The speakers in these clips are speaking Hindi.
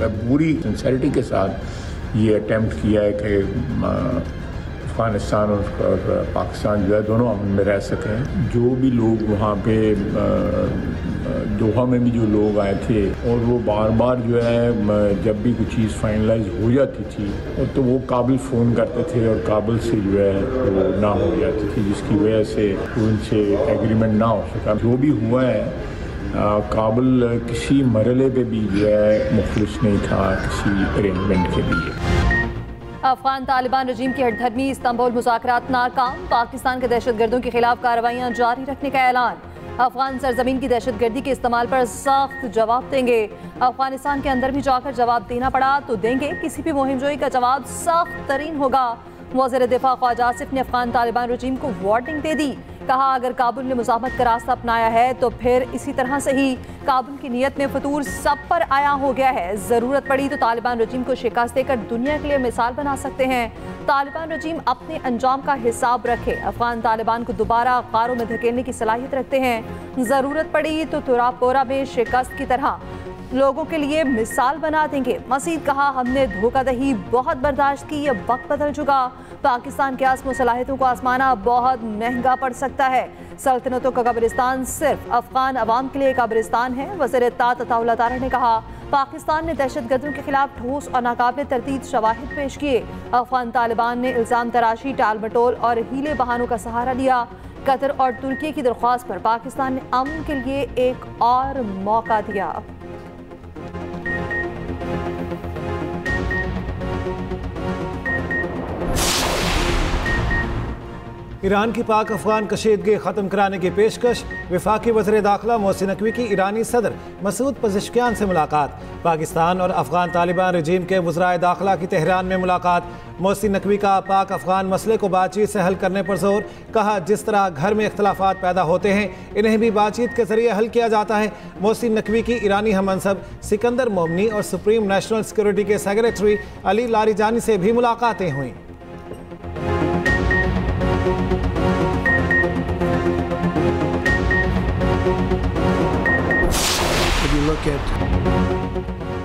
पूरी सिंसेरिटी के साथ ये अटेम्प्ट किया है कि अफ़गानिस्तान और पाकिस्तान जो है दोनों अमन में रह सकें। जो भी लोग वहाँ पे दोहा में भी जो लोग आए थे और वो बार बार जो है जब भी कुछ चीज़ फाइनलाइज हो जाती थी तो वो काबिल फ़ोन करते थे और काबिल से जो है वो ना हो जाती थी, जिसकी वजह से उनसे एग्रीमेंट ना हो सका। जो भी हुआ है काबिल किसी मरले पे भी जो है मुखलिस नहीं था किसी अरेंजमेंट के लिए। अफगान तालिबान रजीम की हठधर्मी, इस्तांबुल मुज़ाकरात नाकाम, पाकिस्तान के दहशतगर्दों के खिलाफ कार्रवाइयाँ जारी रखने का ऐलान। अफगान सरजमीन की दहशतगर्दी के इस्तेमाल पर सख्त जवाब देंगे। अफगानिस्तान के अंदर भी जाकर जवाब देना पड़ा तो देंगे, किसी भी मुहिमजोई का जवाब सख्त तरीन होगा। वज़ीर दिफा ख्वाजा आसिफ ने अफगान तालिबान रजीम को वार्निंग दे दी। कहा अगर काबुल ने मुज़ाहमत का रास्ता अपनाया है तो फिर इसी तरह से ही काबुल की नीयत में फतूर सब पर आया हो गया है। ज़रूरत पड़ी तो तालिबान रजीम को शिकस्त देकर दुनिया के लिए मिसाल बना सकते हैं। तालिबान रजीम अपने अंजाम का हिसाब रखे। अफगान तालिबान को दोबारा गारों में धकेलने की सलाहियत रखते हैं। ज़रूरत पड़ी तो तुरापोरा में शिकस्त की तरह लोगों के लिए मिसाल बना देंगे। मजीद कहा हमने धोखाधड़ी बहुत बर्दाश्त की, ये वक्त बदल चुका। पाकिस्तान के आज़म सलाहियतों को आजमाना बहुत महंगा पड़ सकता है। सल्तनतों का कब्रिस्तान सिर्फ अफगान अवाम के लिए कब्रिस्तान है। वज़ीर इत्तेहाद अताउल्लाह तारा ने कहा पाकिस्तान ने दहशतगर्दों के खिलाफ ठोस और नाकाबिल तरदीद शवाहिद पेश किए। अफगान तालिबान ने इल्ज़ाम तराशी, टाल मटोल और हीले बहानों का सहारा लिया। कतर और तुर्की की दरख्वास्त पर पाकिस्तान ने अमन के लिए एक और मौका दिया। ईरान की पाक अफगान कशीदगी ख़त्म कराने की पेशकश। वफाकी वज़ीर दाखिला मोहसिन नकवी की ईरानी सदर मसूद पज़ेश्कियान से मुलाकात। पाकिस्तान और अफगान तालिबान रजीम के वज़राए दाखिला की तेहरान में मुलाकात। मोहसिन नकवी का पाक अफगान मसले को बातचीत से हल करने पर जोर। कहा जिस तरह घर में इख्तलाफात पैदा होते हैं इन्हें भी बातचीत के जरिए हल किया जाता है। मोहसिन नकवी की ईरानी हममनसब सिकंदर मोमनी और सुप्रीम नेशनल सिक्योरिटी के सेक्रेटरी अली लारिजानी से भी मुलाकातें हुई।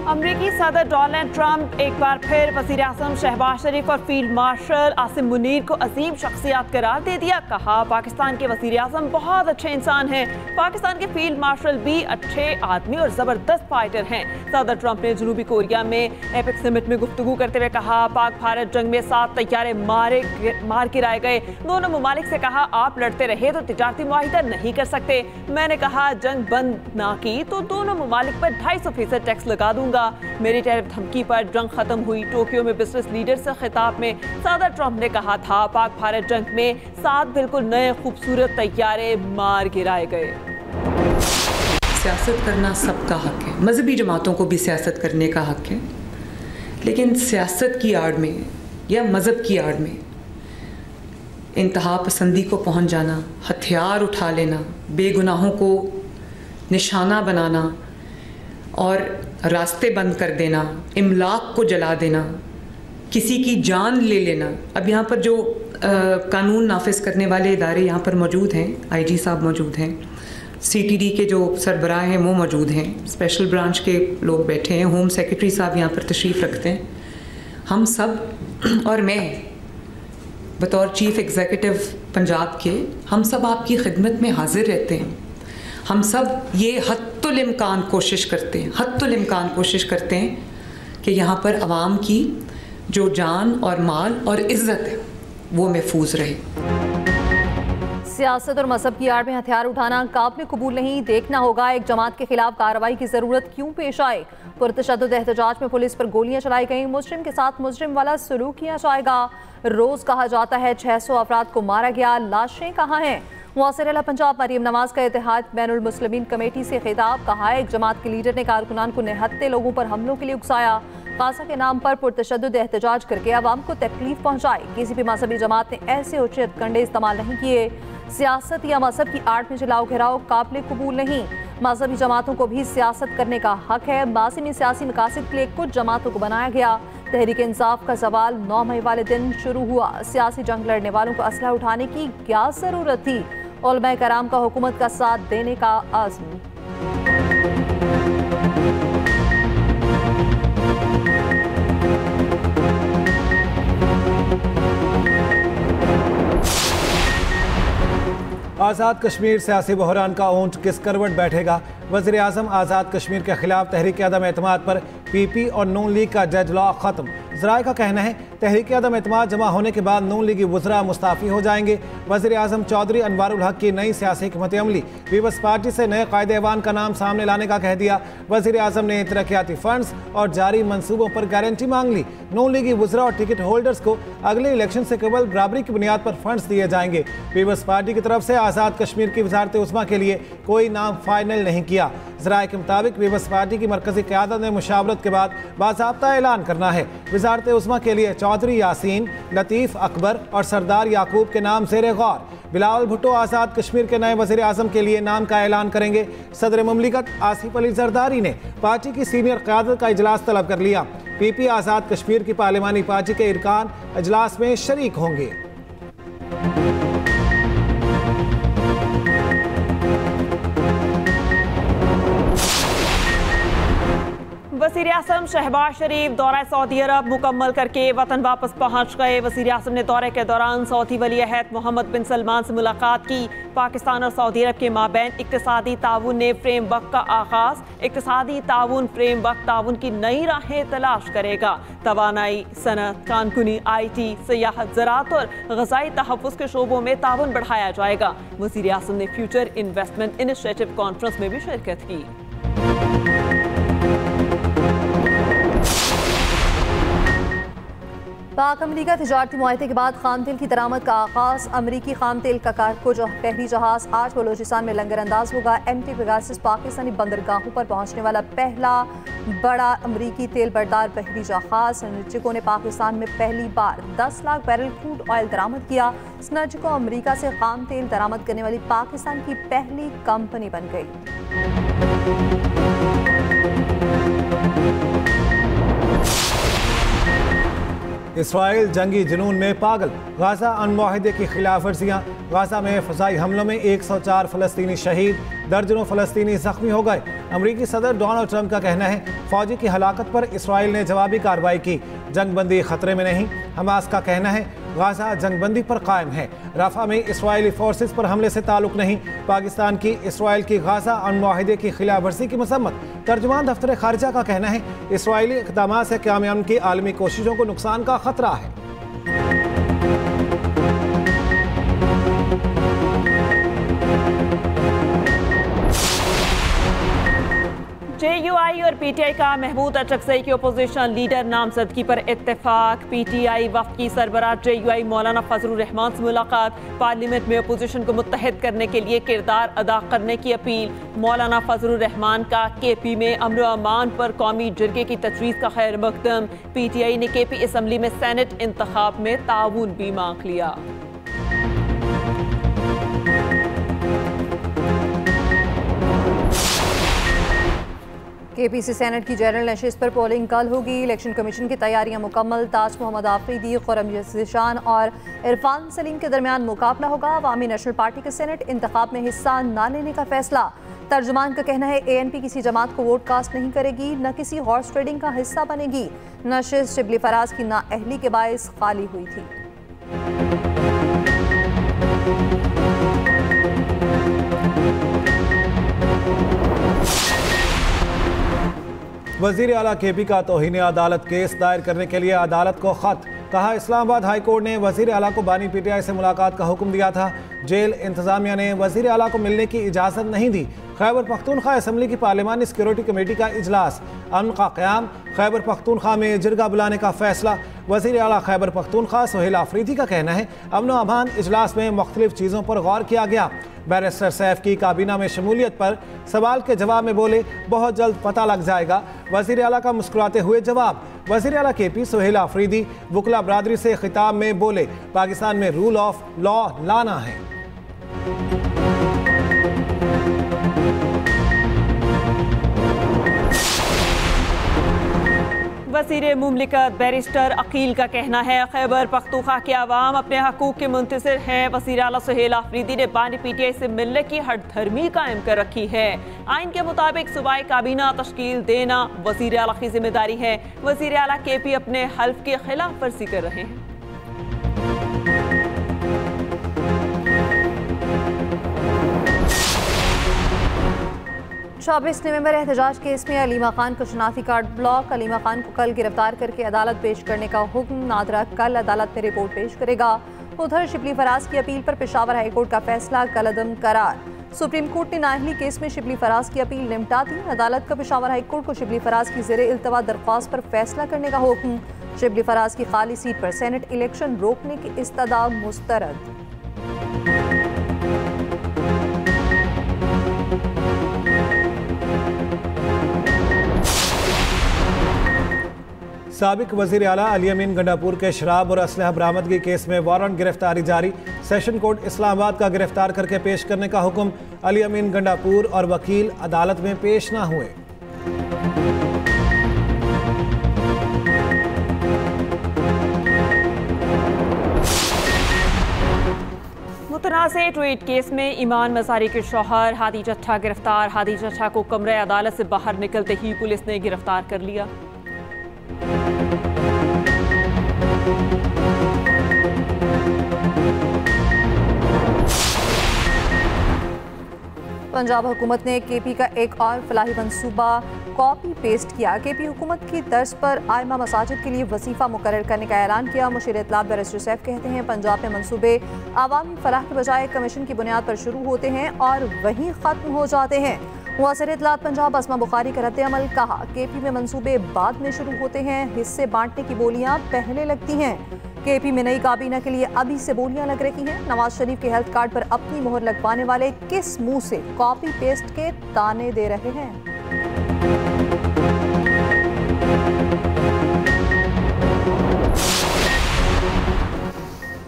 अमरीकी सदर डोनाल्ड ट्रंप एक बार फिर वज़ीर आज़म शहबाज शरीफ और फील्ड मार्शल आसिम मुनीर को अजीम शख्सियत करार दे दिया। कहा पाकिस्तान के वज़ीर आज़म बहुत अच्छे इंसान हैं। पाकिस्तान के फील्ड मार्शल भी अच्छे आदमी और ज़बरदस्त फाइटर हैं। सदर ट्रंप ने जनूबी कोरिया में एपेक समिट में गुफ्तगू करते हुए कहा पाक भारत जंग में 7 तैयारे मार गिराए गए। दोनों ममालिक से कहा आप लड़ते रहे तो तिजारती मुआहिदा नहीं कर सकते। मैंने कहा जंग बंद ना की तो दोनों ममालिक पर 250% टैक्स लगा दूंगा। मेरी टैरिफ धमकी पर जंग खत्म हुई। टोक्यो में बिजनेस लीडर से खिताब में सदर ट्रंप ने कहा था पाक भारत जंग में 7 बिल्कुल नए खूबसूरत तैयारे मार गिराए गए। सियासत करना सबका हक है, मजहबी जमातों को भी सियासत करने का हक है, लेकिन सियासत की आड़ में या मज़हब की आड़ में इंतहा पसंदी को पहुंच जाना, हथियार उठा लेना, बेगुनाहों को निशाना बनाना और रास्ते बंद कर देना, इमलाक को जला देना, किसी की जान ले लेना। अब यहाँ पर जो कानून नाफिज करने वाले इदारे यहाँ पर मौजूद हैं, आईजी साहब मौजूद हैं, सीटीडी के जो सरबराह हैं वो मौजूद हैं, स्पेशल ब्रांच के लोग बैठे हैं, होम सेक्रेटरी साहब यहाँ पर तशरीफ़ रखते हैं। हम सब और मैं बतौर चीफ़ एग्जीक्यूटिव पंजाब के, हम सब आपकी खिदमत में हाजिर रहते हैं। हम सब ये हत्तुल इम्कान कोशिश करते हैं कि यहाँ पर आवाम की जो जान और माल और इज़्ज़त है वो महफूज रहे। सियासत और मजहब की आड़ में हथियार उठाना काबिल कबूल नहीं। देखना होगा एक जमात के खिलाफ कार्रवाई की जरूरत क्यों पेश आए। पुरतशद्दुद एहतजाज में पुलिस पर गोलियां चलाई गई। मुजरिम के साथ मुजरिम वाला सलूक किया जाएगा। रोज कहा जाता है 600 अफराद को मारा गया, लाशें कहाँ हैं। वज़ीर पंजाब मरीम नवाज का इत्तेहाद बैनुल मुस्लिमीन कमेटी से खिताब। कहा एक जमात के लीडर ने कारकुनान को निहत्ते लोगों पर हमलों के लिए उकसाया। गाज़ा के नाम पर पुरतशद्दुद एहतजाज करके आवाम को तकलीफ पहुँचाई। किसी भी मजहबी जमात ने ऐसे उचित कंडे इस्तेमाल नहीं किए। सियासत या मजहब की आड़ में जलाओ घेराव काबिल कबूल नहीं। मजहबी जमातों को भी सियासत करने का हक है। माजी में सियासी मकासद के लिए कुछ जमातों को बनाया गया। तहरीक इंसाफ का सवाल 9 मई वाले दिन शुरू हुआ। सियासी जंग लड़ने वालों को असलहा उठाने की क्या जरूरत थी। उलमा कराम का हुकूमत का साथ देने का आज़म। आज़ाद कश्मीर सियासी बहरान का ऊंट किस करवट बैठेगा। वज़ीर आज़म आज़ाद कश्मीर के खिलाफ तहरीक अदम एतमाद पर PP और नून लीग का डेडलॉक खत्म। ज़राए का कहना है तहरीक अदम एतमाद जमा होने के बाद नून लीगी वज़रा मुस्ताफ़ी हो जाएंगे। वज़ीर आज़म चौधरी अनवारुल हक की नई सियासी हिकमत अमली। पीपल्स पार्टी से नए कायदे ऐवान का नाम सामने लाने का कह दिया। वज़ीर आज़म ने तरक्याती फंड्स और जारी मनसूबों पर गारंटी मांग ली। नून लीगी वज़रा और टिकट होल्डर्स को अगले इलेक्शन से केवल बराबरी की बुनियाद पर फंड्स दिए जाएंगे। पीपल्स पार्टी की तरफ से आज़ाद कश्मीर की वज़ारत उस्मा के लिए कोई नाम फाइनल नहीं किया। ज़राए के मुताबिक पीपल्स पार्टी की मरकज़ी क़यादत ने मुशावरत के बाद बाज़ाब्ता ऐलान करना है। वज़ारत उस्मा के लिए चौधरी यासीन, लतीफ़ अकबर और सरदार याकूब के नाम ज़ेरे गौर। बिलावल भुट्टो आज़ाद कश्मीर के नए वज़ीर आज़म के लिए नाम का ऐलान करेंगे। सदर मुमलिकत आसिफ अली जरदारी ने पार्टी की सीनियर क़यादत का इजलास तलब कर लिया। PP आज़ाद कश्मीर की पार्लिमानी पार्टी के इरकान इजलास में शरीक होंगे। वज़ीर आज़म शहबाज शरीफ दौरा सऊदी अरब मुकम्मल करके वतन वापस पहुँच गए। वज़ीर आज़म ने दौरे के दौरान सऊदी वली अहद मोहम्मद बिन सलमान से मुलाकात की। पाकिस्तान और सऊदी अरब के माबैन इक्तिसादी ताउन ने फ्रेमवर्क का आगाज़। इक्तिसादी ताउन फ्रेमवर्क ताउन की नई राहें तलाश करेगा। तवानाई, सनत, कानकुनी, IT, सियाहत, ज़राअत और ग़ज़ाई तहफ़्फ़ुज़ के शोबों में ताउन बढ़ाया जाएगा। वज़ीर आज़म ने फ्यूचर इन्वेस्टमेंट इनिशिएटिव कॉन्फ्रेंस में भी शिरकत की। पाक अमरीका तिजारती मुआहदे के बाद खाम तेल की दरामद का आगाज़। अमरीकी खाम तेल का कारगो पहली जहाज़ आज बलोचिस्तान में लंगर अंदाज होगा। MT पेगासस पाकिस्तानी बंदरगाहों पर पहुँचने वाला पहला बड़ा अमरीकी तेल बरदार बहरी जहाज़। स्नर्जिको ने पाकिस्तान में पहली बार 10 लाख बैरल क्रूड ऑयल दरामद किया। स्नर्जिको अमरीका से खाम तेल दरामद करने वाली पाकिस्तान की पहली कंपनी बन गई। इसराइल जंगी जुनून में पागल। गाज़ा अमन मुआहदे की खिलाफ वर्जियाँ। गाज़ा में फ़ज़ाई हमलों में 104 फ़लस्तीनी शहीद, दर्जनों फ़लस्तीनी ज़ख्मी हो गए। अमरीकी सदर डोनाल्ड ट्रंप का कहना है फ़ौजी की हलाकत पर इसराइल ने जवाबी कार्रवाई की। जंगबंदी ख़तरे में नहीं। हमास का कहना है गाज़ा जंगबंदी पर कायम है। रफ़ा में इसराइली फोर्सेस पर हमले से ताल्लुक़ नहीं। पाकिस्तान की इसराइल की गाज़ा अमन मुआहदे की खिलाफ वर्जी की मसम्मत। तर्जुमान दफ्तर खारजा का कहना है इसराइली इक़दामात से क़याम अमन की आलमी कोशिशों को नुकसान का ख़तरा है। JUI और PTI का महमूद अचकज़ई की अपोजिशन लीडर नामजदगी पर इत्तेफाक। PTI वफ़द की सरबराह JUI मौलाना फजलुर रहमान से मुलाकात। पार्लियामेंट में अपोजिशन को मुत्तहद करने के लिए किरदार अदा करने की अपील। मौलाना फजलुर रहमान का KP में अमन व अमान पर कौमी जरगे की तजवीज़ का खैर मकदम। PTI ने KP असम्बली में सेनेट इंतखाब में ताउन भी मांग लिया। KPC सेनेट की जनरल नशिस्त पर पोलिंग कल होगी। इलेक्शन कमीशन की तैयारियां मुकम्मल। ताज मोहम्मद आफरीदी, खुरम ज़ीशान और इरफान सलीम के दरमियान मुकाबला होगा। अवामी नेशनल पार्टी के सेनेट इंतखाब में हिस्सा न लेने का फैसला। तर्जुमान का कहना है ANP किसी जमात को वोट कास्ट नहीं करेगी, न किसी हॉर्स ट्रेडिंग का हिस्सा बनेगी। नशिस्त शिबली फराज की नाअहली के बायस खाली हुई थी। वज़ीर आला KP का तौहीन अदालत केस दायर करने के लिए अदालत को खत। कहा इस्लामाबाद हाई कोर्ट ने वज़ीर आला को बानी PTI से मुलाकात का हुक्म दिया था। जेल इंतज़ामिया ने वज़ीर आला को मिलने की इजाज़त नहीं दी। खैबर पख्तूनख्वा असम्बली की पार्लिमानी सिक्योरिटी कमेटी का इजलास। अमन का क़याम। खैबर पख्तूनख्वा में जिरगा बुलाने का फैसला। वज़ीर आला खैबर पख्तूनख्वा सुहेल आफरीदी का कहना है अमन व अमान इजलास में मुख्तलिफ चीज़ों पर गौर किया गया। बैरिस्टर सैफ की काबीना में शमूलियत पर सवाल के जवाब में बोले बहुत जल्द पता लग जाएगा। वज़ीर आला का मुस्कुराते हुए जवाब। वज़ीर आला KP सुहेल आफरीदी वकला बरादरी से खिताब में बोले पाकिस्तान में रूल ऑफ लॉ लाना है। वज़ीर मुमलिकत बैरिस्टर अकील का कहना है खैबर पख्तूनख्वा के अवाम अपने हकूक़ के मुंतज़िर हैं। वज़ीर आला सुहेल आफरीदी ने बानी PTI से मिलने की हठधर्मी कायम कर रखी है। आइन के मुताबिक सूबाई काबीना तश्कील देना वज़ीर आला की जिम्मेदारी है। वज़ीर आला KP अपने हल्फ की खिलाफ वर्जी कर रहे हैं। 24 नवंबर एहतजाज केस में अलीमा खान का शनाख्ती कार्ड ब्लॉक। अलीमा खान को कल गिरफ्तार करके अदालत पेश करने का हुक्म। नादरा कल अदालत में रिपोर्ट पेश करेगा। उधर शिबली फराज की अपील पर पेशावर हाईकोर्ट का फैसला कलअदम करार। सुप्रीम कोर्ट ने नाअहली केस में शिबली फराज की अपील निपटा दी। अदालत का पेशावर हाईकोर्ट को शिबली फराज की ज़ेरे इल्तवा दरख्वास्त पर फैसला करने का हुक्म। शिबली फराज की खाली सीट पर सेनेट इलेक्शन रोकने की इस्तदा मुस्तरद। साबिक वज़ीर आला अली अमीन गंडापुर के शराब और असलहा बरामदगी केस में वारंट गिरफ्तारी जारी। सेशन कोर्ट इस्लामाबाद का गिरफ्तार करके पेश करने का हुक्म। अली अमीन गंडापुर और वकील अदालत में पेश ना हुए। मुतनाज़े ट्वीट केस में ईमान मज़ारी के शौहर हादी जट्ठा गिरफ्तार। हादी जट्ठा को कमरे अदालत से बाहर निकलते ही पुलिस ने गिरफ्तार कर लिया। पंजाब हुकूमत ने केपी का एक और फलाही मंसूबा कॉपी पेस्ट किया। केपी हुकूमत की तर्ज पर आइमा मसाजिद के लिए वजीफा मुकर्रर करने का ऐलान किया। मुशीर इत्तलात बैरिस्टर सैफ कहते हैं पंजाब में मंसूबे आवामी फलाह के बजाय कमीशन की बुनियाद पर शुरू होते हैं और वहीं ख़त्म हो जाते हैं। मुअस्सिर इत्तलात पंजाब असमा बुखारी का रद्द-ए-अमल। कहा केपी में मंसूबे बाद में शुरू होते हैं, हिस्से बांटने की बोलियां पहले लगती हैं। केपी में नई काबीना के लिए अभी से बोलियां लग रही हैं। नवाज शरीफ के हेल्थ कार्ड पर अपनी मोहर लगवाने वाले किस मुंह से कॉपी पेस्ट के ताने दे रहे हैं।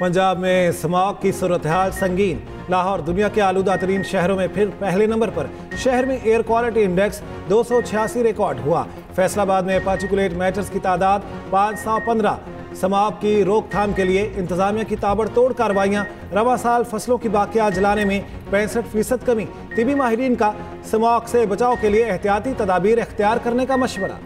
पंजाब में स्मॉग की सूरत हाल संगीन। लाहौर दुनिया के आलूदा तरीन शहरों में फिर पहले नंबर पर। शहर में एयर क्वालिटी इंडेक्स 286 रिकॉर्ड हुआ। फैसलाबाद में पार्टिकुलेट मैटर्स की तादाद 515। स्मॉग की रोकथाम के लिए इंतजामिया की ताबड़तोड़ कार्रवाइयाँ। रवा साल फसलों की बाकियात जलाने में 65% कमी। तिबी माहिरीन का स्मॉग से बचाव के लिए एहतियाती तदाबीर इख्तियार करने का मशवरा।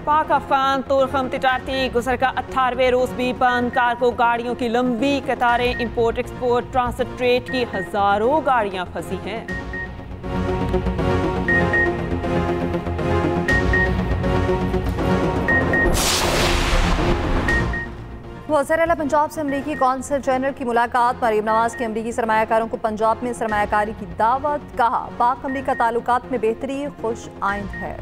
पाक अफगान तोरखम तिजारती गुजर का 18वें रोज भी बंद। कारगो गाड़ियों की लंबी कतारें। इंपोर्ट एक्सपोर्ट ट्रांसिट ट्रेड की हजारों गाड़ियां फंसी हैं। वज़ीर आला पंजाब से अमरीकी कौंसल जनरल की मुलाकात। मरीम नवाज की अमरीकी सरमायाकारों को पंजाब में सरमायाकारी की दावत। कहा पाक अमरीका ताल्लुकात में बेहतरी खुश आइंद है।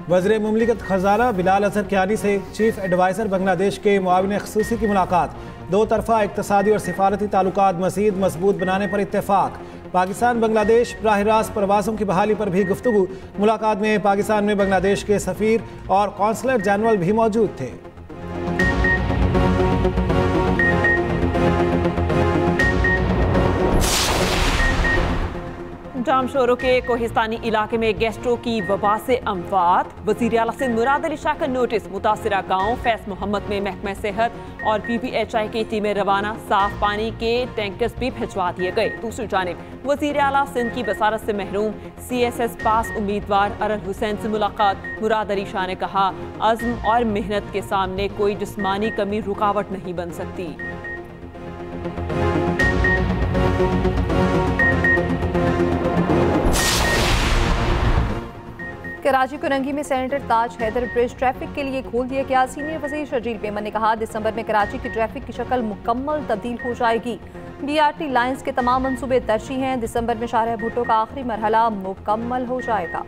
वज़ीर मुमलिकत खजाना बिलाल अजहर कियानी से चीफ एडवाइज़र बांग्लादेश के मुआविन ख़ुसूसी की मुलाकात। दो तरफ़ा इक़्तिसादी और सिफारती ताल्लुकात मज़ीद मजबूत बनाने पर इत्तेफाक। पाकिस्तान बांग्लादेश बराह रास्त परवाज़ों की बहाली पर भी गुफ्तगू। मुलाकात में पाकिस्तान में बांग्लादेश के सफ़ीर और कौंसलर जनरल भी मौजूद थे। जामशोरों के कोहिस्तानी इलाके में गैस्ट्रो की वबा से अमवात। वज़ीर आला सिंध मुराद अली शाह का नोटिस। मुतासिरा गाँव फैज़ मोहम्मद में महकमा सेहत और PPHI की टीमें रवाना। साफ पानी के टैंकर्स भी भिजवा दिए गए। दूसरी जानिब वज़ीर आला सिंध की बसारत से महरूम CSS पास उम्मीदवार अरल हुसैन से मुलाकात। मुराद अली शाह ने कहा अज़्म और मेहनत के सामने कोई जिस्मानी कमी रुकावट नहीं बन सकती। कराची कुरंगी में सेनेटर ताज हैदर ब्रिज ट्रैफिक के लिए खोल दिया गया। सीनियर वज़ीर शर्जील पेमन ने कहा दिसंबर में कराची की ट्रैफिक की शक्ल मुकम्मल तब्दील हो जाएगी। BRT लाइंस के तमाम मंसूबे तरशी हैं। दिसंबर में शाहराह भुट्टो का आखिरी मरहला मुकम्मल हो जाएगा।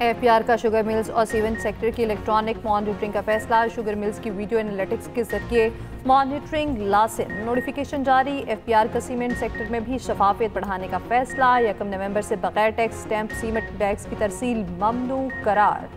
FPR का शुगर मिल्स और सीमेंट सेक्टर की इलेक्ट्रॉनिक मॉनिटरिंग का फैसला। शुगर मिल्स की वीडियो एनालिटिक्स के जरिए मॉनिटरिंग लाजिम। नोटिफिकेशन जारी। FPR का सीमेंट सेक्टर में भी शफाफियत बढ़ाने का फैसला। 1 नवंबर से बगैर टैक्स स्टैंप सीमेंट बैग्स की तरसील ममनू करार।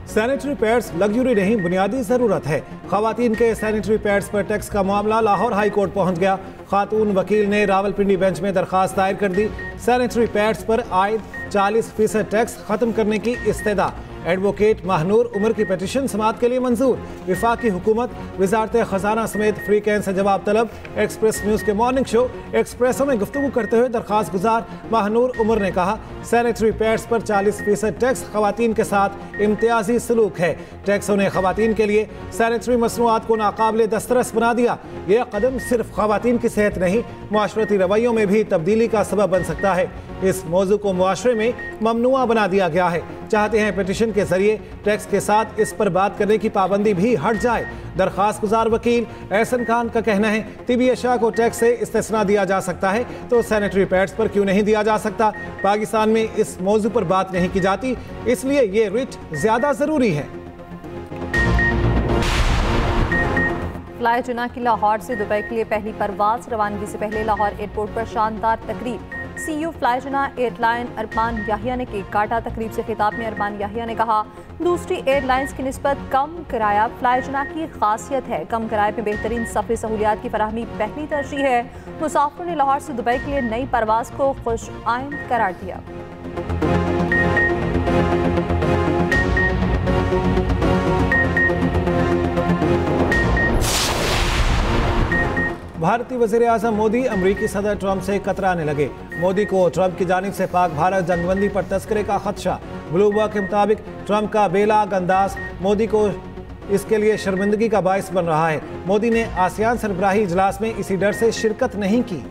सैनिटरी पैड्स लग्जरी नहीं बुनियादी ज़रूरत है। खवातीन के सैनिटरी पैड्स पर टैक्स का मामला लाहौर हाई कोर्ट पहुंच गया। खातून वकील ने रावलपिंडी बेंच में दरखास्त दायर कर दी। सैनिटरी पैड्स पर आयद 40% टैक्स खत्म करने की इस्तेदा। एडवोकेट महानूर उमर की पिटीशन समाअत के लिए मंजूर। विफाकी हुकूमत, वजारत खजाना समेत फ्री कैन से जवाब तलब। एक्सप्रेस न्यूज़ के मॉर्निंग शो एक्सप्रेसो में गुफ्तगू करते हुए दरखास्त गुजार महानूर उमर ने कहा, सैनिटरी पैड्स पर 40% टैक्स खवातीन के साथ इम्तियाजी सलूक है। टैक्सों ने खवातीन के लिए सैनिटरी मसनूआत को नाकाबिले दस्तरस बना दिया। यह कदम सिर्फ खवातीन की सेहत नहीं, माशरती रवैयों में भी तब्दीली का सबब बन सकता है। इस मौजू को मुआशरे में ममनुआ बना दिया गया है। चाहते हैं पिटीशन के जरिए टैक्स के साथ इस पर बात करने की पाबंदी भी हट जाए। दरखास्त गुजार वकील एहसन खान का कहना है, तिबी अशा को टैक्स से इस्तिस्ना दिया जा सकता है तो सैनिटरी पैड्स पर क्यों नहीं दिया जा सकता। पाकिस्तान में इस मौजू पर बात नहीं की जाती, इसलिए ये रिट ज्यादा जरूरी है। फ्लाई जुना की लाहौर से दुबई के लिए पहली परवाज रवानगी से पहले लाहौर एयरपोर्ट पर शानदार तकरीब। सीईओ फ्लाई जुना एयरलाइन अरमान याहिया ने केक काटा। तकरीब से खिताब में अरमान याहिया ने कहा, दूसरी एयरलाइंस की निस्बत कम किराया फ्लाई जुना की खासियत है। कम किराए में बेहतरीन सफरी सहूलियात की फराहमी पहली तरजीह है। मुसाफिरों ने लाहौर से दुबई के लिए नई परवाज को खुश आइंद करार दिया। भारतीय वज़ीर आज़म मोदी अमरीकी सदर ट्रंप से कतराने लगे। मोदी को ट्रंप की जानिब से पाक भारत जंगबंदी पर तस्करे का खदशा। ब्लूमबर्ग के मुताबिक ट्रंप का बेलाग अंदाज मोदी को इसके लिए शर्मिंदगी का बायस बन रहा है। मोदी ने आसियान सरबराही इजलास में इसी डर से शिरकत नहीं की।